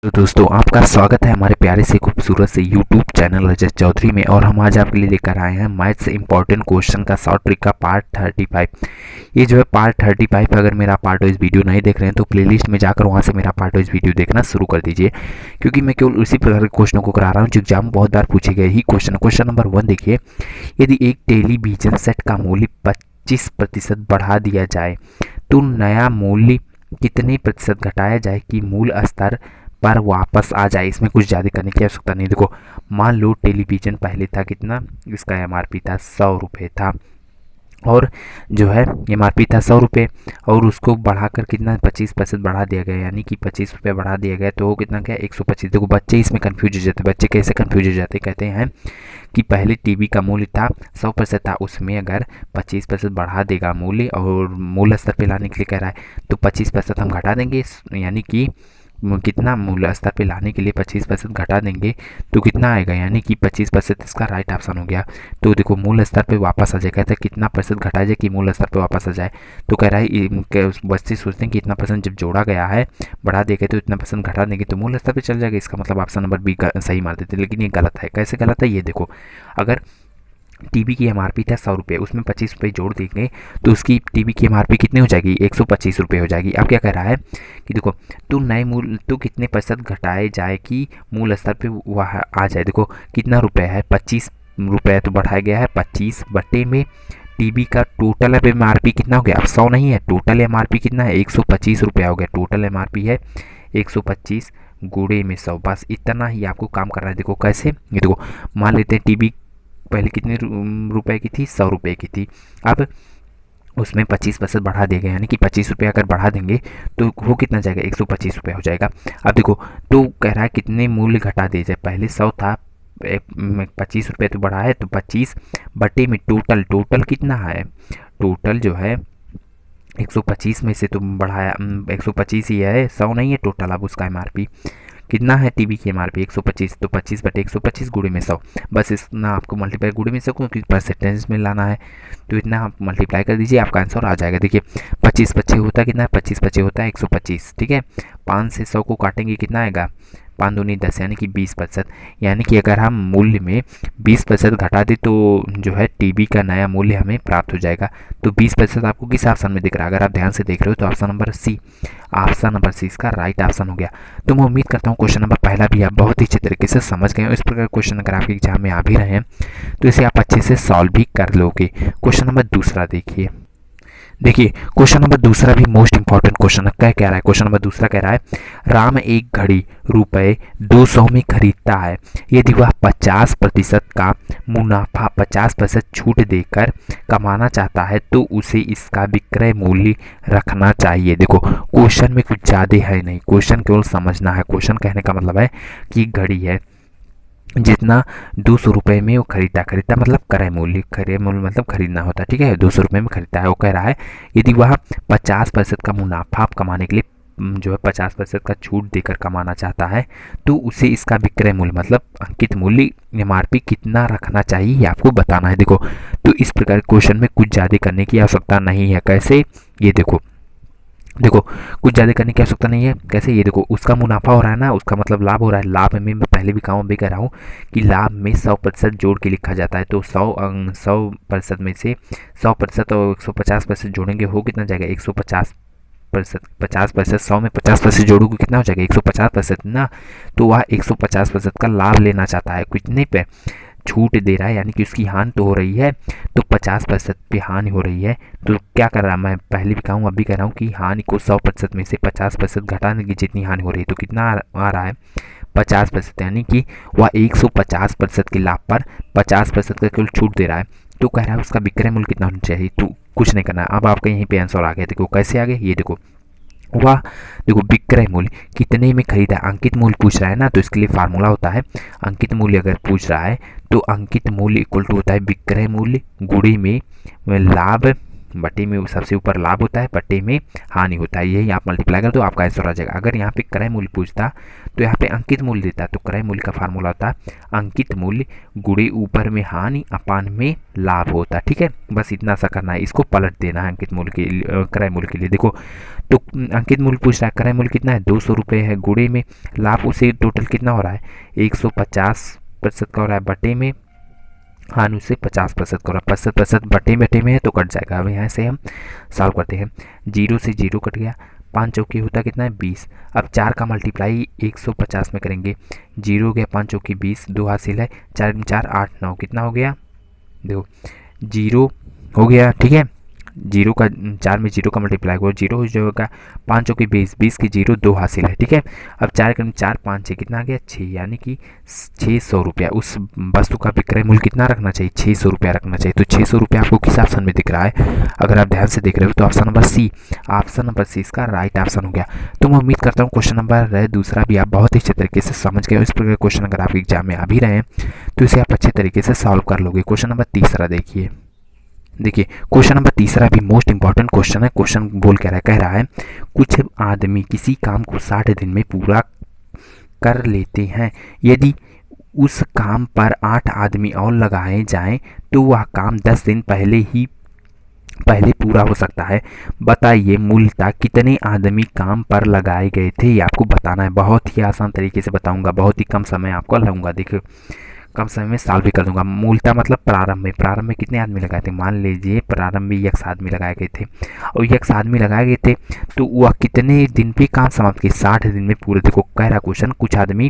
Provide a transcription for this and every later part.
तो दोस्तों आपका स्वागत है हमारे प्यारे से खूबसूरत से यूट्यूब चैनल रजत चौधरी में। और हम आज आपके लिए लेकर आए हैं मैथ से इंपॉर्टेंट क्वेश्चन का शॉर्ट ट्रिक का पार्ट 35। ये जो है पार्ट 35, अगर मेरा पार्ट वाइज वीडियो नहीं देख रहे हैं तो प्लेलिस्ट में जाकर वहाँ से मेरा पार्ट वाइज वीडियो देखना शुरू कर दीजिए, क्योंकि मैं केवल उसी प्रकार के क्वेश्चनों को करा रहा हूँ जो एग्जाम बहुत बार पूछे गए ही क्वेश्चन नंबर 1 देखिए। यदि एक टेलीविजन सेट का मूल्य 25% बढ़ा दिया जाए तो नया मूल्य कितने प्रतिशत घटाया जाए कि मूल स्तर पर वापस आ जाए। इसमें कुछ ज़्यादा करने की आवश्यकता नहीं। देखो, मान लो टेलीविज़न पहले था कितना, इसका एमआरपी था 100 रुपये था, और जो है एमआरपी था 100 रुपये, और उसको बढ़ाकर कितना 25% बढ़ा दिया गया, यानी कि 25 रुपये बढ़ा दिया गया तो वो कितना क्या 125। देखो बच्चे इसमें कन्फ्यूज हो जाते हैं। बच्चे कैसे कन्फ्यूज हो जाते हैं, कहते हैं कि पहले टीवी का मूल्य था 100% था, उसमें अगर 25% बढ़ा देगा मूल्य और मूल स्तर पे लाने के लिए कह रहा है तो 25% हम घटा देंगे, यानी कि कितना मूल स्तर पे लाने के लिए 25% घटा देंगे तो कितना आएगा, यानी कि 25% इसका राइट ऑप्शन हो गया। तो देखो मूल स्तर पे वापस आ जाए, कहता है कितना प्रतिशत घटा जाए कि मूल स्तर पे वापस आ जाए, तो कह रहा है बच्चे सोचते हैं कि इतना परसेंट जब जोड़ा गया है बढ़ा देंगे तो इतना परसेंट घटा देंगे तो मूल स्तर पे चल जाएगा। इसका मतलब ऑप्शन नंबर बी सही मार देते, लेकिन ये गलत है। कैसे गलत है ये देखो, अगर टीवी की एमआरपी था 100 रुपये, उसमें 25 रुपये जोड़ देंगे तो उसकी टीवी की एमआरपी कितनी हो जाएगी 125 रुपये हो जाएगी। अब क्या कह रहा है कि देखो तो नए मूल तो कितने प्रतिशत घटाए जाए कि मूल स्तर पे वह आ जाए। देखो कितना रुपए है 25 रुपये, तो बढ़ाया गया है 25 बटे में टीवी का टोटल अब एमआरपी कितना हो गया, अब 100 नहीं है, टोटल एमआरपी कितना है 125 रुपया हो गया। टोटल एमआरपी है 125 गुणे में 100, बस इतना ही आपको काम करना है। देखो कैसे, ये देखो मान लेते हैं टीवी पहले कितने रुपए की थी 100 रुपये की थी, अब उसमें 25% बढ़ा दिया गया, यानी कि 25 रुपये अगर बढ़ा देंगे तो वो कितना जाएगा 125 रुपये हो जाएगा। अब देखो तो कह रहा है कितने मूल्य घटा दिए जाए, पहले 100 था 25 रुपये तो बढ़ा है तो 25 बटे में टोटल कितना है, टोटल जो है 125 में से तो बढ़ाया 125 ही है, 100 नहीं है टोटल। अब उसका एमआरपी कितना है टीवी की एमआरपी 125, तो 25 बटे 125 गुणे में 100, बस इतना आपको मल्टीप्लाई गुणे में 100 क्योंकि परसेंटेज में लाना है तो इतना आप मल्टीप्लाई कर दीजिए, आपका आंसर आ जाएगा। देखिए 25 बच्चे होता है कितना है, 25 बच्चे होता है 125, ठीक है। 5 से 100 को काटेंगे कितना आएगा 5 दूनी 10, यानी कि 20%, यानी कि अगर हम मूल्य में 20% घटा दें तो जो है टीवी का नया मूल्य हमें प्राप्त हो जाएगा। तो 20% आपको किस ऑप्शन में दिख रहा है, अगर आप ध्यान से देख रहे हो तो option number C, option number C इसका राइट ऑप्शन हो गया। तो मैं उम्मीद करता हूँ क्वेश्चन नंबर पहला भी आप बहुत ही अच्छे तरीके से समझ गए हो। इस प्रकार क्वेश्चन अगर आपके एग्जाम में आ भी रहे हैं तो इसे आप अच्छे से सॉल्व भी कर लोगे। क्वेश्चन नंबर दूसरा देखिए, क्वेश्चन नंबर दूसरा भी मोस्ट इंपॉर्टेंट क्वेश्चन है। क्या कह रहा है क्वेश्चन नंबर दूसरा, कह रहा है राम एक घड़ी रुपए 200 में खरीदता है, यदि वह 50% का मुनाफा 50% छूट देकर कमाना चाहता है तो उसे इसका विक्रय मूल्य रखना चाहिए। देखो क्वेश्चन में कुछ ज़्यादा है नहीं, क्वेश्चन केवल समझना है। क्वेश्चन कहने का मतलब है कि घड़ी है जितना 200 रुपये में वो खरीदता मतलब क्रय मूल्य मतलब खरीदना होता है, ठीक है। 200 रुपये में खरीदता है, वो कह रहा है यदि वह 50% का मुनाफा कमाने के लिए जो है 50% का छूट देकर कमाना चाहता है तो उसे इसका विक्रय मूल्य मतलब अंकित मूल्य एमआरपी कितना रखना चाहिए ये आपको बताना है। देखो तो इस प्रकार क्वेश्चन में कुछ ज़्यादा करने की आवश्यकता नहीं है। कैसे, ये देखो कुछ ज़्यादा करने की आवश्यकता नहीं है। कैसे, ये देखो उसका मुनाफा हो रहा है ना, उसका मतलब लाभ हो रहा है। लाभ में मैं पहले भी कहा भी कह रहा हूँ कि लाभ में 100% जोड़ के लिखा जाता है, तो 100% में से 100% और 150% जोड़ेंगे हो कितना जाएगा 150%। 50% 100 में 50% जोड़ोगे कितना हो जाएगा 150% ना, तो वह 150% का लाभ लेना चाहता है, कितने पे छूट दे रहा है, यानी कि उसकी हानि तो हो रही है, तो 50% पे हानि हो रही है। तो क्या कर रहा है, मैं पहले भी कहूँ अब भी कह रहा हूँ कि हानि को 100% में से 50% घटाने की जितनी हानि हो रही है तो कितना आ रहा है 50%, यानी कि वह 150% के लाभ पर 50% का केवल छूट दे रहा है। तो कह रहा है उसका विक्रय मूल्य कितना होना चाहिए, तो कुछ नहीं करना। अब आपका यहीं पे आंसर आ गया। देखो कैसे आ गया, ये वह देखो विक्रय मूल्य कितने में खरीदा है, अंकित मूल्य पूछ रहा है ना, तो इसके लिए फार्मूला होता है अंकित मूल्य अगर पूछ रहा है तो अंकित मूल्य इक्वल टू होता है विक्रय मूल्य गुणे में लाभ बटे में सबसे ऊपर लाभ होता है, बटे में हानि होता है, यही आप मल्टीप्लाई कर दो आपका आंसर आ जाएगा। अगर यहाँ पे क्रय मूल्य पूछता तो यहाँ पे अंकित मूल्य देता, तो क्रय मूल्य का फार्मूला होता है अंकित मूल्य गुणे ऊपर में हानि अपान में लाभ होता है। ठीक है, बस इतना सा करना है, इसको पलट देना है अंकित मूल्य के क्रय मूल्य के लिए। देखो तो अंकित मूल्य पूछ रहा है, क्रय मूल्य कितना है 200 रुपये है, गुणे में लाभ उसे टोटल कितना हो रहा है 150% का हो रहा है, बटे में हानि से 50% का हो रहा है, 50% बटे में है तो कट जाएगा। अब यहाँ से हम सॉल्व करते हैं, 0 से 0 कट गया, 5 चौकी होता कितना है 20। अब 4 का मल्टीप्लाई 150 में करेंगे, 0 हो गया, 5 चौकी 20, 2 हासिल है, 4 4 8 9 कितना हो गया, देखो 0 हो गया। ठीक है, 0 का 4 में 0 का मल्टीप्लाई हो 0 हो जाएगा, 5 चौकी 20, 20 की 0 2 हासिल है। ठीक है, अब 4 का 4 5 6 कितना आ गया 6, यानी कि 600 रुपया। उस वस्तु का विक्रय मूल्य कितना रखना चाहिए 600 रुपया रखना चाहिए। तो 600 रुपया आपको किस ऑप्शन में दिख रहा है, अगर आप ध्यान से देख रहे हो तो option number C, option number C इसका राइट ऑप्शन हो गया। तो मैं उम्मीद करता हूँ क्वेश्चन नंबर दूसरा भी आप बहुत ही अच्छे तरीके से समझ गए। इस प्रकार क्वेश्चन अगर आपके एग्जाम में आ भी रहे हैं तो इसे आप अच्छे तरीके से सॉल्व कर लोगे। क्वेश्चन नंबर तीसरा देखिए, क्वेश्चन नंबर तीसरा भी मोस्ट इंपॉर्टेंट क्वेश्चन है। क्वेश्चन बोल कह रहा है कुछ आदमी किसी काम को 60 दिन में पूरा कर लेते हैं, यदि उस काम पर 8 आदमी और लगाए जाएं तो वह काम 10 दिन पहले पूरा हो सकता है। बताइए मूलतः कितने आदमी काम पर लगाए गए थे, ये आपको बताना है। बहुत ही आसान तरीके से बताऊंगा, बहुत ही कम समय आपको लगूंगा। देखिए कम समय में सॉल्व भी कर दूंगा। मूलतः मतलब प्रारंभ में कितने आदमी लगाए थे, मान लीजिए प्रारंभ में x आदमी लगाए गए थे और x आदमी लगाए गए थे तो वह कितने दिन पे काम समाप्त किए 60 दिन में पूरे। देखो कह रहा क्वेश्चन कुछ आदमी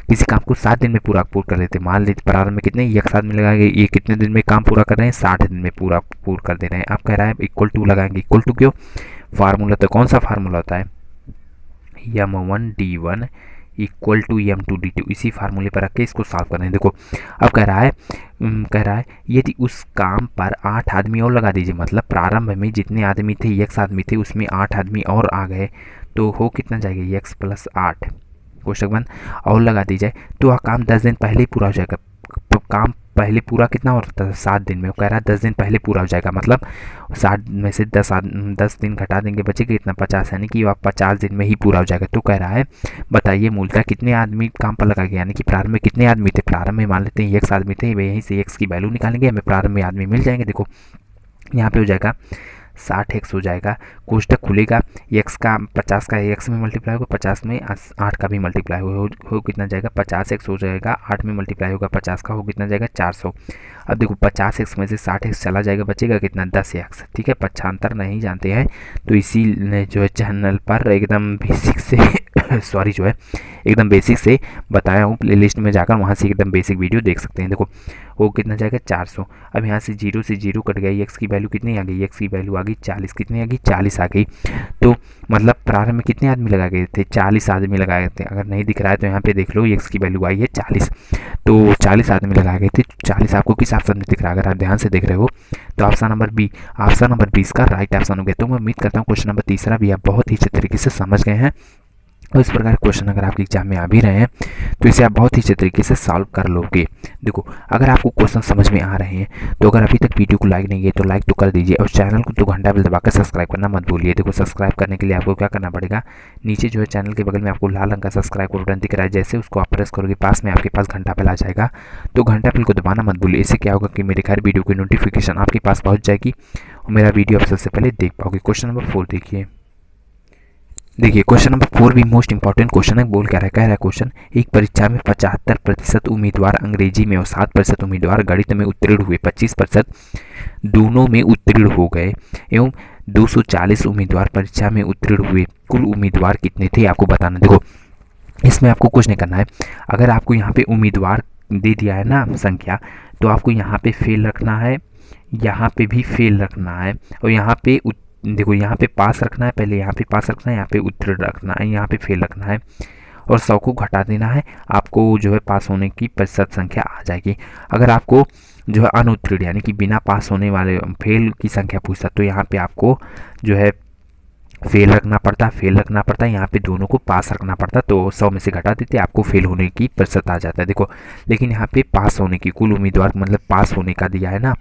किसी काम को 60 दिन में पूरा कर लेते, मान लीजिए प्रारंभ में कितने x आदमी लगाए गए, ये कितने दिन में काम पूरा कर रहे हैं 60 दिन में पूरा कर दे रहे हैं। आप कह रहा है इक्वल टू लगाएंगे, इक्वल टू क्यों, फार्मूला तो कौन सा फार्मूला होता है m1d1 इक्वल टू m2d2, इसी फार्मूले पर रख के इसको सॉल्व करना है। देखो अब कह रहा है यदि उस काम पर 8 आदमी और लगा दीजिए, मतलब प्रारंभ में जितने आदमी थे x आदमी थे उसमें 8 आदमी और आ गए तो हो कितना जाएगा x + 8 कोष्टक बंद और लगा दी जाए तो वह काम 10 दिन पहले ही पूरा हो जाएगा। तो काम पहले पूरा कितना होता है 7 दिन में, वो कह रहा है 10 दिन पहले पूरा हो जाएगा, मतलब 60 में से 10 दिन घटा देंगे बचेगा कितना 50, यानी कि वह 50 दिन में ही पूरा हो जाएगा। तो कह रहा है बताइए मूलतः कितने आदमी काम पर लगा गया, यानी कि प्रारंभ में कितने आदमी थे, प्रारंभ में मान लेते हैं x आदमी थे, यहीं से x की वैल्यू निकालेंगे, हमें प्रारंभ में आदमी मिल जाएंगे। देखो यहाँ पे हो जाएगा 60x हो जाएगा, कोष्टक खुलेगा, x का 50 का x में मल्टीप्लाई होगा, 50 में 8 का भी मल्टीप्लाई हो कितना जाएगा 50x हो जाएगा, 8 में मल्टीप्लाई होगा 50 का हो कितना जाएगा 400। अब देखो 50x में से 60x चला जाएगा, बचेगा कितना 10x। ठीक है, पक्षांतर नहीं जानते हैं तो इसी जो है चैनल पर एकदम बेसिक से सॉरी जो है एकदम बेसिक से बताया हूँ, प्लेलिस्ट में जाकर वहाँ से एकदम बेसिक वीडियो देख सकते हैं। देखो वो कितना जाएगा 400। अब यहाँ से 0 से 0 कट गया, x की वैल्यू कितनी आ गई, x की वैल्यू आ गई 40, कितनी आ गई 40 आ गई। तो मतलब प्रारंभ में कितने आदमी लगाए गए थे 40 आदमी लगाए गए थे, अगर नहीं दिख रहा है तो यहाँ पे देख लो x की वैल्यू आई है 40, तो 40 आदमी लगाए गए थे। 40 आपको किस ऑप्शन में दिख रहा है, अगर आप ध्यान से देख रहे हो तो option number B, option number 20 का राइट ऑप्शन हो गया। तो मैं उम्मीद करता हूँ क्वेश्चन नंबर तीसरा भी आप बहुत ही अच्छे तरीके से समझ गए हैं और इस प्रकार क्वेश्चन अगर आपके एग्जाम में आ भी रहे हैं तो इसे आप बहुत ही अच्छे तरीके से सॉल्व कर लोगे। देखो अगर आपको क्वेश्चन समझ में आ रहे हैं तो अगर अभी तक वीडियो को लाइक नहीं किया तो लाइक तो कर दीजिए और चैनल को 2 घंटा बेल दबाकर सब्सक्राइब करना मत भूलिए। देखो सब्सक्राइब करने के लिए आपको क्या करना पड़ेगा, नीचे जो है चैनल के बगल में आपको लाल रंग का सब्सक्राइब का बटन दिख रहा है, जैसे उसको आप प्रेस करोगे पास में आपके पास घंटा बेल आ जाएगा, तो घंटा बेल को दबाना मत भूलिए। इससे क्या होगा कि मेरे हर वीडियो की नोटिफिकेशन आपके पास पहुँच जाएगी और मेरा वीडियो आप सबसे पहले देख पाओगे। क्वेश्चन नंबर 4 देखिए क्वेश्चन नंबर 4 भी मोस्ट इंपॉर्टेंट क्वेश्चन है। बोल क्या रहा है क्वेश्चन, एक परीक्षा में 75% उम्मीदवार अंग्रेजी में और 7% उम्मीदवार गणित में उत्तीर्ण हुए, 25% दोनों में उत्तीर्ण हो गए एवं 240 उम्मीदवार परीक्षा में उत्तीर्ण हुए, कुल उम्मीदवार कितने थे आपको बताना। देखो इसमें आपको कुछ नहीं करना है, अगर आपको यहाँ पे उम्मीदवार दे दिया है ना संख्या, तो आपको यहाँ पे फेल रखना है, यहाँ पे भी फेल रखना है और यहाँ पे देखो यहाँ पे पास रखना है, पहले यहाँ पे पास रखना है, यहाँ पे उत्तीर्ण रखना है, यहाँ पे फेल रखना है और 100 को घटा देना है, आपको जो है पास होने की प्रतिशत संख्या आ जाएगी। अगर आपको जो है अनुत्तीर्ण यानी कि बिना पास होने वाले फेल की संख्या पूछता तो यहाँ पे आपको जो है फेल रखना पड़ता, यहाँ पे दोनों को पास रखना पड़ता, तो 100 में से घटा देते, आपको फेल होने की प्रतिशत आ जाता है। देखो लेकिन यहाँ पे पास होने की, कुल उम्मीदवार मतलब पास होने का दिया है ना,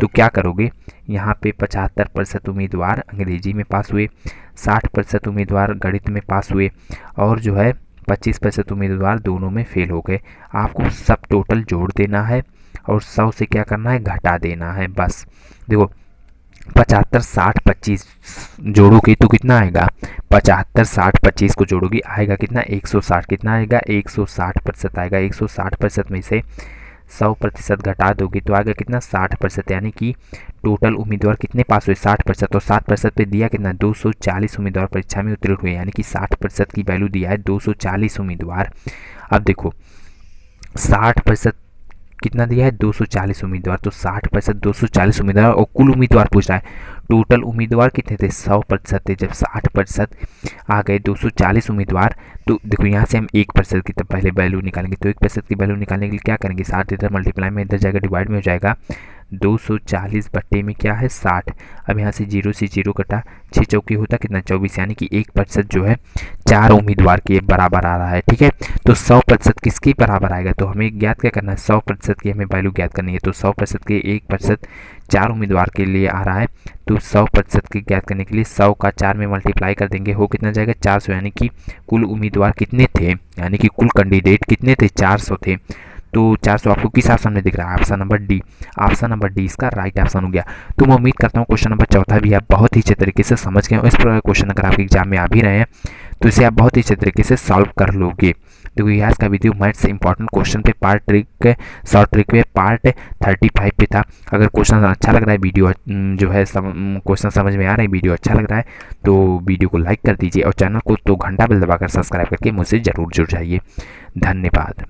तो क्या करोगे, यहाँ पे 75% उम्मीदवार अंग्रेजी में पास हुए, 60% उम्मीदवार गणित में पास हुए, और जो है 25% उम्मीदवार दोनों में फेल हो गए। आपको सब टोटल जोड़ देना है और 100 से क्या करना है, घटा देना है, बस। देखो 75 60 25 जोड़ोगे तो कितना आएगा, 75 60 25 को जोड़ोगे आएगा कितना, 160। कितना आएगा, 160% आएगा। 160% में से 100% घटा दोगे तो आएगा कितना, 60%। यानी कि टोटल उम्मीदवार कितने पास हुए, 60%। और 60% पे दिया कितना, 240 उम्मीदवार परीक्षा में उत्तीर्ण हुए, यानी कि 60% की वैल्यू दिया है 240 उम्मीदवार। अब देखो 60% कितना दिया है, 240 उम्मीदवार, तो 60% 240 उम्मीदवार, और कुल उम्मीदवार पूछ रहा है। टोटल उम्मीदवार कितने थे, 100% थे। जब 60% आ गए 240 उम्मीदवार, तो देखो यहाँ से हम 1% की तब पहले वैल्यू निकालेंगे, तो 1% की वैल्यू निकालने के लिए क्या करेंगे, 60 इधर मल्टीप्लाई में इधर जाएगा, डिवाइड में हो जाएगा, 240 बट्टे में क्या है, 60। अब यहाँ से जीरो कटा, 6 चौकी होता कितना, 24, यानी कि 1% जो है 4 उम्मीदवार के बराबर आ रहा है। ठीक है, तो 100% किसके बराबर आएगा, तो हमें ज्ञात क्या करना है, 100% की हमें वैल्यू ज्ञात करनी है। तो 100% के 1% 4 उम्मीदवार के लिए आ रहा है, तो 100% की ज्ञात करने के लिए 100 का 4 में मल्टीप्लाई कर देंगे, हो कितना जाएगा, 400। यानी कि कुल उम्मीदवार कितने थे, यानी कि कुल कैंडिडेट कितने थे, 400 थे। तो 400 आपको किस ऑप्शन में दिख रहा है, option number D. Option number D इसका राइट ऑप्शन हो गया। तो मैं उम्मीद करता हूँ क्वेश्चन नंबर चौथा भी आप बहुत ही अच्छे तरीके से समझ गए हो। इस प्रकार क्वेश्चन अगर आपके एग्जाम में आ भी रहे हैं तो इसे आप बहुत ही अच्छे तरीके से सॉल्व कर लोगे। देखो ये आज का वीडियो मैथ्स से इंपॉर्टेंट क्वेश्चन पे पार्ट ट्रिक शॉर्ट ट्रिक पे पार्ट 35 पे था। अगर क्वेश्चन अच्छा लग रहा है, वीडियो जो है क्वेश्चन समझ में आ रहा है, वीडियो अच्छा लग रहा है, तो वीडियो को लाइक कर दीजिए और चैनल को तो घंटा बेल दबाकर सब्सक्राइब करके मुझसे ज़रूर जुड़ जाइए। धन्यवाद।